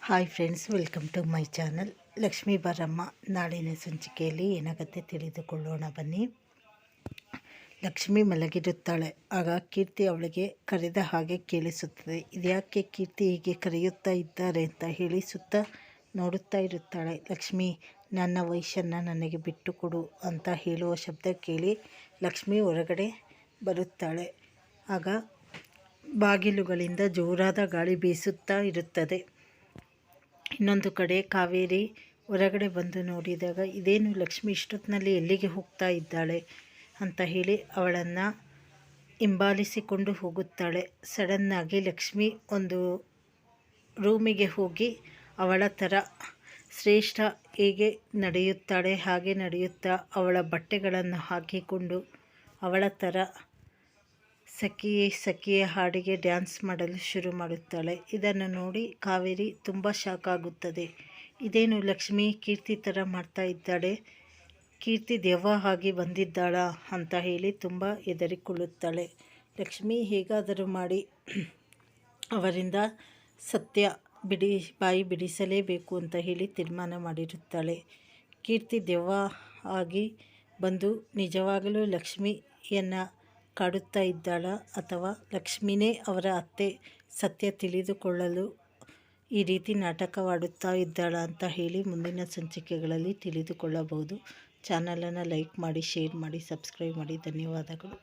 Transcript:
Hi friends, welcome to my channel. Lakshmi Baramma ನಾಳಿನ ಸಂಚಿಕೆಯಲ್ಲಿ ಏನಾಗುತ್ತೆ ತಿಳಿದುಕೊಳ್ಳೋಣ ಬನ್ನಿ. ಲಕ್ಷ್ಮಿ ಮಲಗಿರುತ್ತಾಳೆ. ಆಗ ಕೀರ್ತಿ ಅವಳಿಗೆ ಕರೆದ ಹಾಗೆ ಕೇಳಿಸುತ್ತದೆ. ಇದ್ಯಾಕೆ ಕೀರ್ತಿ ಹೀಗೆ ಕರೆಯುತ್ತಾ ಇದ್ದಾರೆ ಅಂತ ಹೇಳಿ ಸುತ್ತ ನೋಡುತ್ತಾ ಇರುತ್ತಾಳೆ. ಲಕ್ಷ್ಮಿ, ನನ್ನ ವಯಸ್ಸನ್ನು ನನಗೆ ಬಿಟ್ಟು ಕೊಡು ಅಂತ ಹೇಳುವ ಶಬ್ದ ಕೇಳಿ ಲಕ್ಷ್ಮಿ ಹೊರಗಡೆ ಬರುತ್ತಾಳೆ. ಆಗ ಬಾಗಿಲುಗಳಿಂದ ಜೋರಾದ ಗಾಳಿ ಬೀಸುತ್ತಾ ಇರುತ್ತದೆ. ಇನ್ನೊಂದು ಕಡೆ ಕಾವೇರಿ ಹೊರಗಡೆ ಬಂದು ನೋಡಿದಾಗ ಇದೇನು ಲಕ್ಷ್ಮಿ ಇಷ್ಟೊತ್ತಿನಲ್ಲಿ ಎಲ್ಲಿಗೆ ಹೋಗ್ತಾ ಇದ್ದಾಳೆ ಅಂತ ಹೇಳಿ ಅವಳನ್ನು ಹಿಂಬಾಲಿಸಿಕೊಂಡು ಹೋಗುತ್ತಾಳೆ. ಸಡನ್ನಾಗಿ ಲಕ್ಷ್ಮಿ ಒಂದು ರೂಮಿಗೆ ಹೋಗಿ ಅವಳ ಥರ ಶ್ರೇಷ್ಠ ಹೇಗೆ ನಡೆಯುತ್ತಾಳೆ ಹಾಗೆ ನಡೆಯುತ್ತಾ ಅವಳ ಬಟ್ಟೆಗಳನ್ನು ಹಾಕಿಕೊಂಡು ಅವಳ ಥರ ಸಖಿಯ ಹಾಡಿಗೆ ಡ್ಯಾನ್ಸ್ ಮಾಡಲು ಶುರು ಮಾಡುತ್ತಾಳೆ. ಇದನ್ನು ನೋಡಿ ಕಾವೇರಿ ತುಂಬ ಶಾಕ್ ಆಗುತ್ತದೆ. ಇದೇನು ಲಕ್ಷ್ಮಿ ಕೀರ್ತಿ ಥರ ಮಾಡ್ತಾ ಇದ್ದಾಳೆ, ಕೀರ್ತಿ ದೆವ್ವ ಆಗಿ ಬಂದಿದ್ದಾಳಾ ಅಂತ ಹೇಳಿ ತುಂಬ ಹೆದರಿಕೊಳ್ಳುತ್ತಾಳೆ. ಲಕ್ಷ್ಮಿ ಹೇಗಾದರೂ ಮಾಡಿ ಅವರಿಂದ ಸತ್ಯ ಬಾಯಿ ಬಿಡಿಸಲೇಬೇಕು ಅಂತ ಹೇಳಿ ತೀರ್ಮಾನ ಮಾಡಿರುತ್ತಾಳೆ. ಕೀರ್ತಿ ದೆವ್ವ ಆಗಿ ಬಂದು ನಿಜವಾಗಲೂ ಲಕ್ಷ್ಮಿಯನ್ನು ಕಾಡುತ್ತಾ ಇದ್ದಾಳಾ ಅಥವಾ ಲಕ್ಷ್ಮಿನೇ ಅವರ ಅತ್ತೆ ಸತ್ಯ ತಿಳಿದುಕೊಳ್ಳಲು ಈ ರೀತಿ ನಾಟಕವಾಡುತ್ತಾ ಇದ್ದಾಳಾ ಅಂತ ಹೇಳಿ ಮುಂದಿನ ಸಂಚಿಕೆಗಳಲ್ಲಿ ತಿಳಿದುಕೊಳ್ಳಬಹುದು. ಚಾನಲನ್ನು ಲೈಕ್ ಮಾಡಿ, ಶೇರ್ ಮಾಡಿ, ಸಬ್ಸ್ಕ್ರೈಬ್ ಮಾಡಿ. ಧನ್ಯವಾದಗಳು.